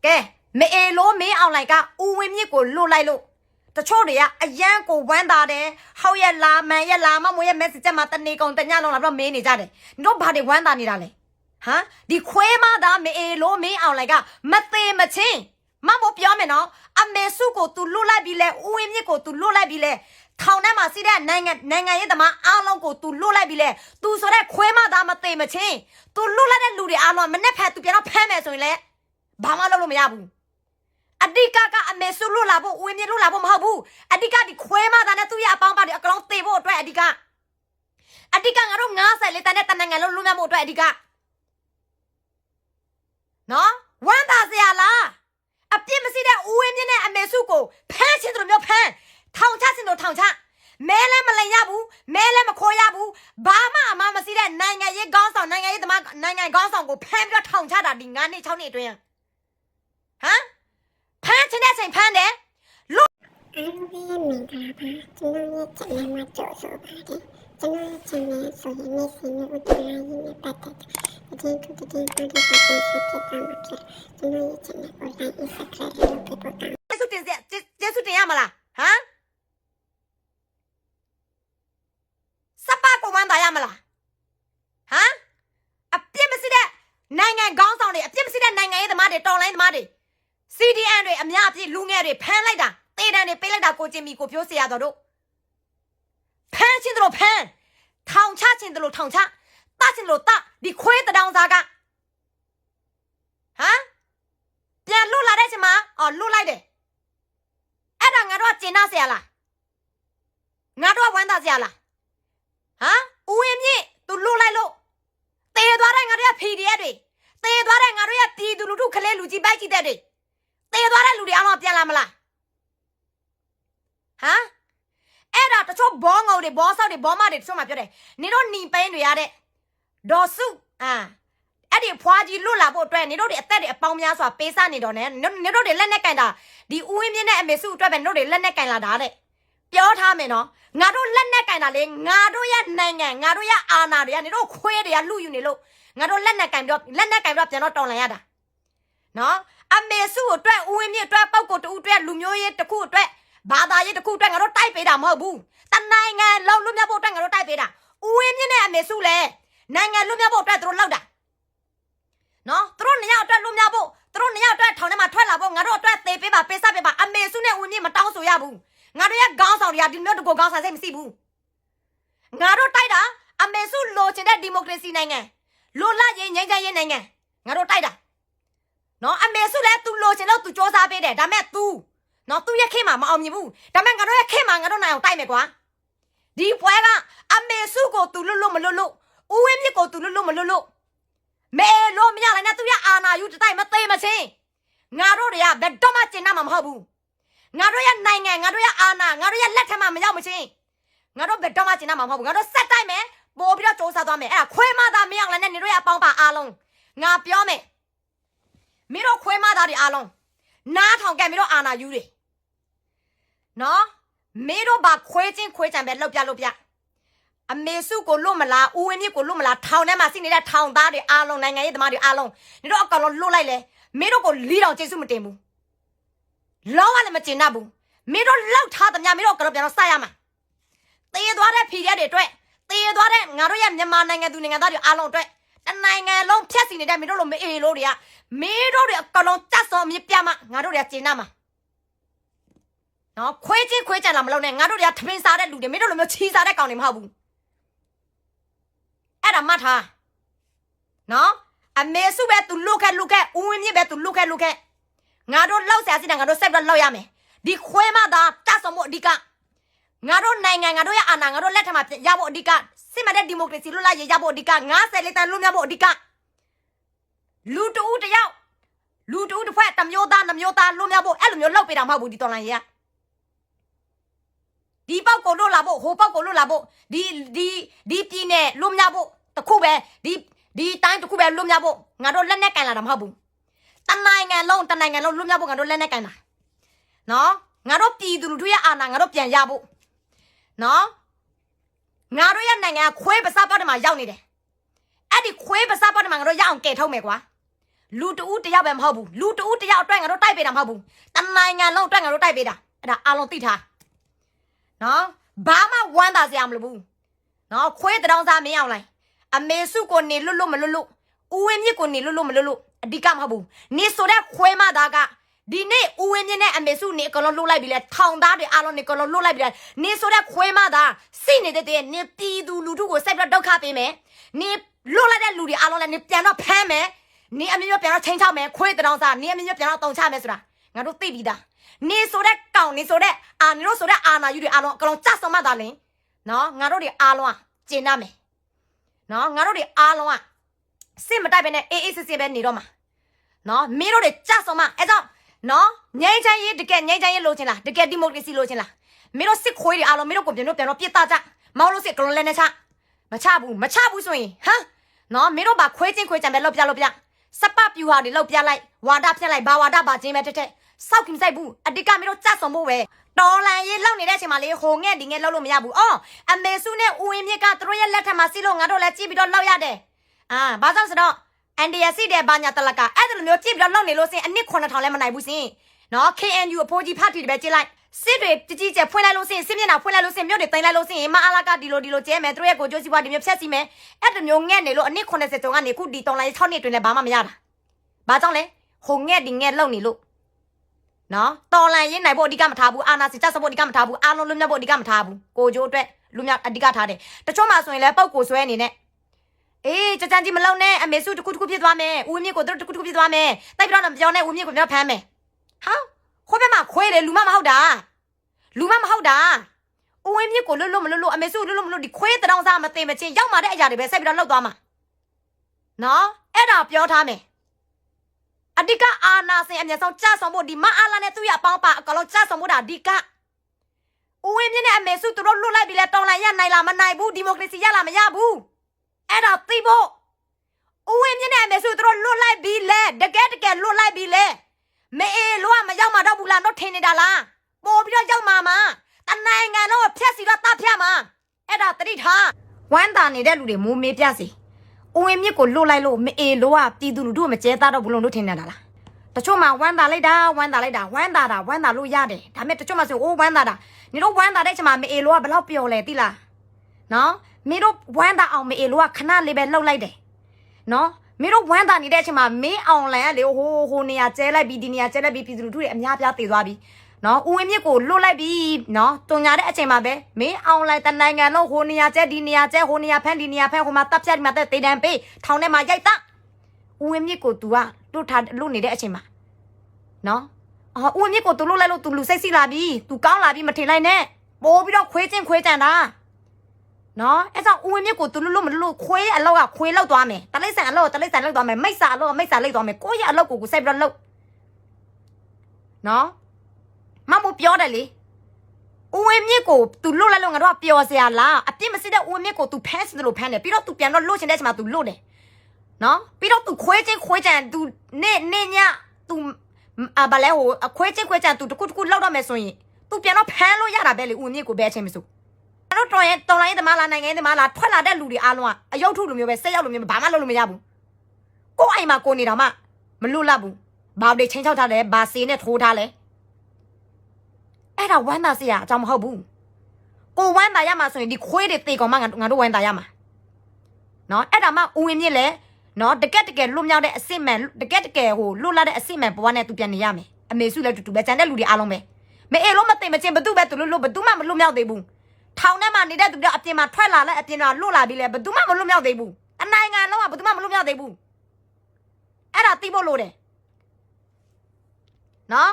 me elo me out like a uwim ye go low like low. The choria, a yanko wanda there, how ya la, man ya lama, we message mata nicon, the yano of many jade. Nobody wanda nidale. Huh? The quema da me elo me out like a mate machine. Mambo piameno, a mesuko to lula bile, uwim ye go to lula bile. ထောင်ထဲမှာစီးတဲ့နိုင်ငံရေးသမားအားလုံးကို तू လွတ်လိုက်ပြီလေ तू ဆိုတဲ့ခွဲမသားမသိမချင်း तू လွတ်လိုက်တဲ့လူတွေအားလုံးမနဲ့ဖက် तू ပြန်တော့ဖမ်းမယ်ဆိုရင်လေဘာမှလုပ်လို့မရဘူးအဓိကအမေစုလွတ်လာဖို့ဦးမြင့်လွတ်လာဖို့မဟုတ်ဘူးအဓိကဒီခွဲမသားနဲ့သူ့ရဲ့အပေါင်းပါတွေအကောင်သေဖို့အတွက်အဓိကငါတို့90တန်းနဲ့တနိုင်ငံလုံးလွတ်မြောက်ဖို့အတွက်အဓိကနော်ဝမ်းသာစရာလားအပြစ်မရှိတဲ့ဦးမြင့်နဲ့အမေစုကိုဖမ်းချင်းတို့မျိုးဖမ်းထောင်ချစင်တို့ထောင်ချမဲလဲမလင်ရဘူးမဲလဲမခေါ်ရဘူးဘာမှအမှမရှိတဲ့နိုင်ငံရေးခေါင်းဆောင်နိုင်ငံရေးသမားနိုင်ငံခေါင်းဆောင်ကိုဖမ်းပြီးတော့ထောင်ချတာဒီ9နှစ်6နှစ်အတွင်းဟမ်ဖမ်းချင်တဲ့ချိန်ဖမ်းတယ်လို့အားလုံးပဲမင်္ဂလာပါကျွန်တော်ရဲ့ channel မှာကြိုဆိုပါတယ်ကျွန်တော်ရဲ့ channel ဆိုရင်နေ့စဉ်နဲ့ဥတရားရေးနဲ့ပတ်သက်တဲ့ဒီကုတင်ကိုဒီပတ်သက်ဖြစ်တာမှာကျွန်တော်ရဲ့ channel ကို like and subscribe လုပ်ပေးပါကျေးဇူးတင်ရမလားဟမ်စပကိုဝမ်းသာရမလားဟမ်အပြစ်မရှိတဲ့နိုင်ငံခေါင်းဆောင်တွေအပြစ်မရှိတဲ့နိုင်ငံရေးသမားတွေတော်လိုင်းသမားတွေ CDN တွေအများအပြည့်လူငယ်တွေဖမ်းလိုက်တာတေးတန်းတွေပေးလိုက်တာကိုကျင်မီကိုပြောเสียရတော့တို့ဖမ်းချင်းတို့ဖမ်းထောင်ချချင်းတို့ထောင်ချတတ်ချင်းတို့တဒီခွေးတောင်စားကဟမ်ပြန်လွတ်လာတဲ့ချိန်မှာလွတ်လိုက်တယ်အဲ့ဒါငါတို့ကကျင်နာเสียလားငါတို့ကဝမ်းသာเสียလားဟမ်ဦးဝင်းမြင့်သူလွတ်လိုက်လို့တေသွားတဲ့ငါတို့ရ PDF တွေတေသွားတဲ့ငါတို့ရပြည်သူလူထုခလေးလူကြီးပိုက်ကြည့်တဲ့တွေတေသွားတဲ့လူတွေအားလုံးပြန်လာမလားဟမ်အဲ့ဒါတချို့ဘောငုံတွေဘောဆောက်တွေဘောမတွေတချို့မှပြောတယ်နင်တို့หนีပိန်းတွေရတဲ့ဒေါ်စုအဲ့ဒီဖွာကြီးလွတ်လာဖို့အတွက်နင်တို့တွေအသက်တွေအပေါင်းများစွာပေးစားနေတော့နဲ့နင်တို့တွေလက်နဲ့ကင်တာဒီဦးဝင်းမြင့်နဲ့အမေစုအတွက်ပဲနင်တို့တွေလက်နဲ့ကင်လာတာတဲ့ပြောထားမယ်နော်ငါတို့လက်နဲ့ကင်တာလေငါတို့ရဲ့နိုင်ငံငါတို့ရဲ့အာဏာတွေကနင်တို့ခွေးတွေကလူယူနေလို့ငါတို့လက်နဲ့ကင်ပြီးတော့ပြန်တော့တော်လန်ရတာနော်အမေစုအတွက်ဦးဝင်းမြင့်အတွက်ပုဂ္ဂိုလ်တူအတွက်လူမျိုးရေးတစ်ခုအတွက်ဘာသာရေးတစ်ခုအတွက်ငါတို့တိုက်ပေးတာမဟုတ်ဘူးတနိုင်ငံလုံးလွတ်မြောက်ဖို့အတွက်ငါတို့တိုက်ပေးတာဦးဝင်းမြင့်နဲ့အမေစုလည်းနိုင်ငံလွတ်မြောက်ဖို့အတွက်သူတို့လောက်တာနော်သူတို့နှစ်ယောက်အတွက်လွတ်မြောက်ဖို့သူတို့နှစ်ယောက်အတွက်ထောင်ထဲမှာထွက်လာဖို့ငါတို့အတွက်သေပေးပါပေးစားပေးပါအမေစုနဲ့ဦးဝင်းမြင့်မတောင်းဆိုရဘူးငါတို့ရဲ့ခေါင်းဆောင်တွေကဒီမျိုးတကူခေါင်းဆောင်စိတ်မရှိဘူးငါတို့တိုက်တာအမေစုလိုချင်တဲ့ဒီမိုကရေစီနိုင်ငံလိုလားရင်ငြိမ်းချမ်းရေးနိုင်ငံငါတို့တိုက်တာနော်အမေစုလည်းသူလိုချင်လို့သူစ조사ပေးတယ်ဒါမဲ့ तू နော်သူရဲ့ခင်မှာမအောင်မြင်ဘူးဒါမဲ့ငါတို့ရဲ့ခင်မှာငါတို့နိုင်အောင်တိုက်မယ်ကွာဒီပွဲကအမေစုကိုသူလွတ်လို့မလွတ်လို့ဦးဝင်းမြင့်ကိုသူလွတ်လို့မလွတ်လို့မဲလို့မရလည်းနဲ့သူရဲ့အာနာယူတိုက်မသိမချင်းငါတို့တွေကဘယ်တော့မှကျင်နာမှာမဟုတ်ဘူးငါတို့ရဲ့နိုင်ငံငါတို့ရဲ့အာဏာငါတို့ရဲ့လက်ထက်မှာမရောက်မချင်းငါတို့ဘယ်တော့မှကျင်နာမှာမဟုတ်ဘူးငါတို့ဆက်တိုက်မယ်ပို့ပြီးတော့စ조사သွားမယ်အဲ့ဒါခွဲမသားမရောက်လည်းနဲ့နေတို့ရဲ့အပေါင်းပါအားလုံးငါပြောမယ်မင်းတို့ခွဲမသားတွေအားလုံးနားထောင်ကြမင်းတို့အာဏာယူတွေနော်မင်းတို့ဘာခွဲချင်းခွဲကြံပဲလောက်ပြအမေစုကိုလွတ်မလားဦးဝင်းမြင့်ကိုလွတ်မလားထောင်ထဲမှာရှိနေတဲ့ထောင်သားတွေအားလုံးနိုင်ငံရေးသမားတွေအားလုံးနေတို့အကောင်လုံးလွတ်လိုက်လေမင်းတို့ကိုလီတောင်ကျေးဇူးမတင်ဘူးလောကလည်းမကျင်တတ်ဘူးမင်းတို့လောက်ထားသမျှမင်းတို့ကတော့ပြန်တော့စရမှာတေးသွားတဲ့ဖီရက်တွေအတွက်တေးသွားတဲ့ငါတို့ရဲ့မြန်မာနိုင်ငံသူနိုင်ငံသားတွေအားလုံးအတွက်တနိုင်ငံလုံးဖြတ်စီနေတဲ့မင်းတို့လိုမအေးလို့တွေကမင်းတို့တွေအကောင်လုံးတက်စောမြပြမှာငါတို့တွေကကျင်တတ်မှာနော်ခွဲချင်းခွဲကြံလာမလို့နဲ့ငါတို့တွေကထမင်းစားတဲ့လူတွေမင်းတို့လိုမျိုးချီစားတဲ့ကောင်တွေမဟုတ်ဘူးအဲ့ဒါမှတ်ထားနော်အမေစုပဲသူလုခဲ့ဦးဝင်းမြင့်ပဲသူလုခဲ့ငါတို့လောက်ဆရာစီတာငါတို့ဆက်ပြီးလောက်ရမယ်ဒီခွဲမသာတတ်ဆောင်မှုအဓိကငါတို့နိုင်ငံငါတို့ရဲ့အာဏာငါတို့လက်ထက်မှာရဖို့အဓိကစစ်မှန်တဲ့ဒီမိုကရေစီလွတ်လပ်ရေးရဖို့အဓိက90လေးတန်းလွတ်မြောက်ဖို့အဓိကလူတူတယောက်လူတူတစ်ဖက်တစ်မျိုးသားနှမျိုးသားလွတ်မြောက်ဖို့အဲ့လိုမျိုးလောက်ပေးတာမဟုတ်ဘူးဒီတော်လိုင်းရေးကဒီပေါက်ကိုလွတ်လာဖို့ဟိုပေါက်ကိုလွတ်လာဖို့ဒီပြည်နယ်လွတ်မြောက်ဖို့တခုပဲဒီတိုင်းတခုပဲလွတ်မြောက်ဖို့ငါတို့လက်နဲ့ကင်လာတာမဟုတ်ဘူးတနိုင်ငံလုံးလွတ်မြောက်ဖို့ငါတို့လက်နဲ့ကင်တာနော်ငါတို့ပြည်သူလူထုရဲ့အာဏာငါတို့ပြန်ရဖို့နော်ငါတို့ရဲ့နိုင်ငံခွဲပစားပေါက်တွေမှာရောက်နေတယ်အဲ့ဒီခွဲပစားပေါက်တွေမှာငါတို့ရအောင်ကယ်ထုတ်မယ်ကွာ လူတူတယောက်ပဲမဟုတ်ဘူးလူတူတယောက်အတွက်ငါတို့တိုက်ပေးတာမဟုတ်ဘူးတနိုင်ငံလုံးအတွက်ငါတို့တိုက်ပေးတာအဲ့ဒါအားလုံးသိထားနော်ဘာမှဝမ်းသာစရာမလိုဘူးနော်ခွေးတောင်စားမင်းအောင်လိုက်အမေစုကိုနေလွတ်လွတ်မလွတ်လွတ်ဦးဝင်းမြစ်ကိုနေလွတ်လွတ်မလွတ်လွတ်အဓိကမဟုတ်ဘူးနေဆိုတဲ့ခွေးမသားကဒီနေ့ဦးဝင်းမြင့်နဲ့အမေစုနေအကလုံးလွတ်လိုက်ပြီလေထောင်သားတွေအားလုံးနေကလုံးလွတ်လိုက်ပြီလေနေဆိုတဲ့ခွေးမသားစိနေတဲ့နေပြည်သူလူထုကိုစိုက်ပြီးဒုက္ခပေးမယ်နေလွတ်လိုက်တဲ့လူတွေအားလုံးလည်းနေပြန်တော့ဖမ်းမယ်နေအမျိုးမျိုးပြန်တော့ချင်းချောက်မယ်ခွေးတောင်စားနေအမျိုးမျိုးပြန်တော့တုံချမယ်ဆိုတာငါတို့သိပြီးသားနေဆိုတဲ့ကောင်နေဆိုတဲ့နေတို့ဆိုတဲ့အာနာယူတွေအားလုံးအကလုံးကြဆုံမှသာလင်နော်ငါတို့တွေအားလုံးကျင်နာမယ်နော်ငါတို့တွေအားလုံးစစ်မတိုက်ပဲနဲ့အေးအေးဆေးဆေးပဲနေတော့မှာနော်မင်းတို့တွေကြဆုံမှအဲကြောင့်နော်ငိမ့်ချမ်းရေးတကယ်ငိမ့်ချမ်းရေးလိုချင်လားတကယ်ဒီမိုကရေစီလိုချင်လားမင်းတို့စစ်ခွေးတွေအားလုံးမင်းတို့ကိုပြန်တော့ပြစ်သားကြမောင်းလို့စစ်ကလုံးလဲနေချမချဘူးဆိုရင်ဟမ်နော်မင်းတို့ဘာခွေးချင်းခွေးကြံပဲလောက်ပြစပပြူဟာတွေလောက်ပြလိုက်ဝါဒဖြတ်လိုက်ဘာဝါဒဘာချင်းပဲတက်စောက်ခင်မဆိုင်ဘူးအတိကမင်းတို့ကြဆုံဖို့ပဲတော်လန်ရေးလောက်နေတဲ့အချိန်မှာလေဟိုငဲ့ဒီငဲ့လောက်လို့မရဘူးအော်အမေစုနဲ့ဦးဝင်းမြင့်ကသူတို့ရဲ့လက်ထက်မှာစီးလို့ငါတို့လည်းကြည့်ပြီးတော့လောက်ရတယ်ဘာကြောင့်ဆိုတော့အန်ဒီယာစီတဲ့ဘာညာတလကအဲ့ဒါလိုမျိုးကြည့်ပြီးတော့လောက်နေလို့စင်အနစ်9000လည်းမနိုင်ဘူးစင်နော် KNU အဖိုးကြီးဖတ်တီတွေပဲကြည့်လိုက်စစ်တွေကြီးကျယ်ဖွင့်လိုက်လို့စင်စစ်မျက်နှာဖွင့်လိုက်လို့စင်မြို့တွေတင်လိုက်လို့စင်မအားလာကဒီလိုကျဲမယ်သူတို့ရဲ့ကိုကျိုးစီပွားဒီမျိုးဖြတ်စီမယ်အဲ့ဒါမျိုးငဲ့နေလို့အနစ်90ကျော်ကနေခုဒီတော်လိုင်း6နှစ်တွင်လည်းဘာမှမရတာဘာကြောင့်လဲဟိုငဲ့ဒီငဲ့လောက်နေလို့နော်တော်လန်ရေးနိုင်ဖို့အဓိကမထားဘူးအာနာစီချက်စဖို့အဓိကမထားဘူးအားလုံးလွတ်မြောက်ဖို့အဓိကမထားဘူးကိုကျိုးအတွက်လွတ်မြောက်အဓိကထားတယ်တချို့မှဆိုရင်လည်းပုတ်ကိုဆွဲအနေနဲ့အေးကြကြကြီးမလုံးနဲ့အမေစုတခုဖြစ်သွားမယ်ဦးမြင့်ကိုတို့တခုဖြစ်သွားမယ်တိုက်ပြီးတော့မပြောနဲ့ဦးမြင့်ကိုပြောဖမ်းမယ်ဟာခိုးဘက်မှာခွေးတယ်လူမမဟုတ်တာဦးဝင်းမြင့်ကိုလွတ်မလွတ်အမေစုလွတ်မလွတ်ဒီခွေးတောင်စားမသိမချင်းရောက်มาတဲ့အရာတွေပဲဆက်ပြီးတော့လောက်သွားမှာနော်အဲ့ဒါပြောထားမယ်အဓိကအာနာစင်အမျက်ဆုံးကြဆောင်ဖို့ဒီမအားလာနဲ့သူ့ရအပေါင်းပါအကလုံးကြဆောင်ဖို့ဒါအဓိကဦးဝင်းမြင့်နဲ့အမေစုသူတို့လွတ်လိုက်ပြီလဲတော်လိုင်းရနိုင်လားမနိုင်ဘူးဒီမိုကရေစီရလားမရဘူးအဲ့ဒါသိဖို့ဦးဝင်းမြင့်နဲ့အမေစုသူတို့လွတ်လိုက်ပြီလဲတကယ်လွတ်လိုက်ပြီလဲမအေးလို့မရောက်မှာတော့ဘူးလားတော့ထင်နေတာလားပို့ပြီးတော့ရောက်မှာတနိုင်ငံတော့ဖြက်စီတော့တဖြတ်မှာအဲ့ဒါတတိထားဝမ်းတာနေတဲ့လူတွေမိုးမေးပြစီဦးဝင်းမြင့်ကိုလွတ်လိုက်လို့မအေးလို့ပြည်သူလူထုမကျဲသားတော့ဘူးလို့ထင်နေတာလားတချို့မှဝမ်းတာလိုက်တာဝမ်းတာလို့ရတယ်ဒါပေမဲ့တချို့မှဆိုအိုးဝမ်းတာနေတော့ဝမ်းတာတဲ့ချိန်မှာမအေးလို့ဘယ်လောက်ပျော်လဲသိလားနော်မင်းတို့ဝမ်းတာအောင်မအေးလို့ခဏလေးပဲလှုပ်လိုက်တယ်နော်မင်းတို့ဝမ်းတာနေတဲ့အချိန်မှာမင်းအောင်လန်ကလေဟိုနေရာကျဲလိုက်ပြီးဒီနေရာကျဲလိုက်ပြီးပြည်သူလူထုတွေအများပြားတည်သွားပြီနော်ဦးဝင်းမြင့်ကိုလွတ်လိုက်ပြီနော်တုံညာတဲ့အချိန်မှာပဲမင်းအောင်လိုက်တနိုင်ငံလုံးဟိုနေရာကျဲဒီနေရာကျဲဟိုနေရာဖန်းဒီနေရာဖန်းဟိုမှာတပ်ဖြတ်ဒီမှာတဲ့တေတန်ပေးထောင်ထဲမှာရိုက်တာဦးဝင်းမြင့်ကို तू ကလွတ်ထားလွတ်နေတဲ့အချိန်မှာနော်ဦးဝင်းမြင့်ကို तू လွတ်လိုက်လို့ तू လူစိတ်စီလာပြီ तू ကောင်းလာပြီမထင်လိုက်နဲ့ပိုးပြီးတော့ခွေးချင်းခွေးကြံတာနော်အဲ့ကြောင့်ဦးဝင်းမြင့်ကို तू လွတ်မလွတ်ခွေးအလောက်ကခွေးလောက်သွားမယ်တလိမ့်ဆန်အလောက်သွားမယ်မိတ်စာအလောက်မိတ်စာလိုက်သွားမယ်ကိုယ့်ရဲ့အလောက်ကိုစိုက်ပြီးတော့လောက်နော်မမပြောတယ်လေဦးဝင်းမြင့်ကို तू လွတ်လိုက်လို့ငါတို့ကပျော်စရာလားအပြစ်မစစ်တဲ့ဦးဝင်းမြင့်ကို तू ဖမ်းစတယ်လို့ဖမ်းတယ်ပြီးတော့ तू ပြန်တော့လွတ်ချင်တဲ့အချိန်မှာ तू လွတ်တယ်နော်ပြီးတော့ तू ခွေးချင်းခွေးကြံ तू နေည तू ဘာလဲဟိုခွေးချင်းခွေးကြံ तू တခုလောက်တော့မယ်ဆိုရင် तू ပြန်တော့ဖမ်းလို့ရတာပဲလေဦးဝင်းမြင့်ကိုဘယ်အချိန်မစို့အဲ့တော့တော်လိုင်းသမားလားနိုင်ငံရေးသမားလားထွက်လာတဲ့လူတွေအားလုံးကအယုတ်ထုလိုမျိုးပဲဆက်ရောက်လိုမျိုးဘာမှလုပ်လို့မရဘူးကိုယ်အိမ်မှာကိုနေတော့မှမလွတ်လပ်ဘူးဘာတွေချင်းချောက်ထားလဲဘာစေးနဲ့ထိုးထားလဲအဲ့ဒါဝမ်းသာစရာအကြောင်းမဟုတ်ဘူးကိုဝမ်းသာရမှာဆိုရင်ဒီခွေးတွေတေကောင်မှငါတို့ဝမ်းသာရမှာနော်အဲ့ဒါမှဦးဝင်းမြင့်လဲနော်တကယ်လွတ်မြောက်တဲ့အစစ်မှန်တကယ်ဟိုလွတ်လာတဲ့အစစ်မှန်ဘဝနဲ့သူပြန်နေရမယ်အမေစုလည်းတူပဲကြံတဲ့လူတွေအားလုံးပဲမအေးလို့မသိမချင်းဘသူပဲသူလွတ်ဘသူမှမလွတ်မြောက်သေးဘူးထောင်ထဲမှာနေတဲ့သူတွေအပြင်မှာထွက်လာလဲအပြင်မှာလွတ်လာပြီလဲဘသူမှမလွတ်မြောက်သေးဘူးအနိုင်ငံလုံးကဘသူမှမလွတ်မြောက်သေးဘူးအဲ့ဒါသိဖို့လိုတယ်နော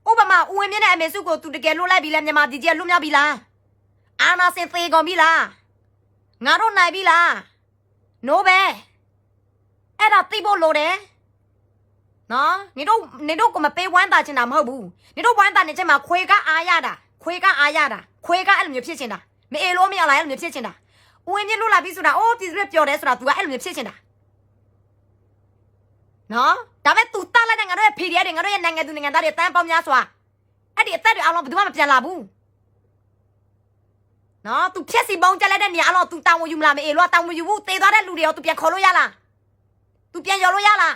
်ဥပမာဦးဝင်းမြင့်နဲ့အမေစုကိုသူတကယ်လွတ်လိုက်ပြီလဲမြန်မာပြည်ကြီးလွတ်မြောက်ပြီလားအာနာစင်သေးကုန်ပြီလားငါတို့နိုင်ပြီလားနိုးပဲအဲ့ဒါသိဖို့လိုတယ်နော်နေတို့ကမပေးဝမ်းတာချင်တာမဟုတ်ဘူးနေတို့ဝမ်းတာနေချက်မှာခွေကအားရတာခွေကအဲ့လိုမျိုးဖြစ်ချင်တာမအေးလို့မရလားအဲ့လိုမျိုးဖြစ်ချင်တာဦးဝင်းမြင့်လွတ်လာပြီဆိုတာအိုးပြည်သူတွေပျော်တယ်ဆိုတာ तू ကအဲ့လိုမျိုးဖြစ်ချင်တာနော်ဒါပေမဲ့ तू တားလိုက်တဲ့ငါတို့ရဲ့ PDF တွေငါတို့ရဲ့နိုင်ငံသူနိုင်ငံသားတွေတန်းပေါင်းများစွာအဲ့ဒီအသက်တွေအားလုံးဘယ်သူမှမပြန်လာဘူးနော် तू ဖြက်စီပေါင်းကြလိုက်တဲ့နေရာအားလုံး तू တောင်းဝယူမလားမအေးလို့တောင်းဝယူဘူးတေသွားတဲ့လူတွေရော तू ပြန်ခေါ်လို့ရလား तू ပြန်ရော်လို့ရလား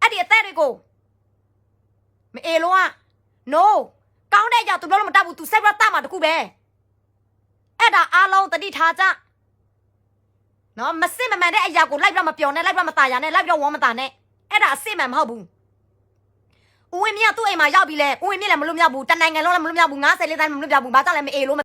အဲ့ဒီအသက်တွေကိုမအေလို့อ่ะ no ကောင်းတဲ့ကြောင့် तू ပြောလို့မတတ်ဘူး तू ဆက်ရတတ်မှာတခုပဲအဲ့ဒါအားလုံးတတိထားကြနော်မစစ်မမှန်တဲ့အရာကိုလိုက်ပြမပြောနဲ့လိုက်ပြမตายရနဲ့လိုက်ပြဝမ်းမตาနဲ့အဲ့ဒါအစစ်မှန်မဟုတ်ဘူးဦးဝင်းမြတ်သူ့အိမ်မှာရောက်ပြီလဲဦးဝင်းမြတ်လည်းမလို့မြောက်ဘူးတနိုင်ငံလုံးလည်းမလို့မြောက်ဘူး90လေးတိုင်းမလို့မြောက်ဘူးဘာကြောင့်လဲမအေလို့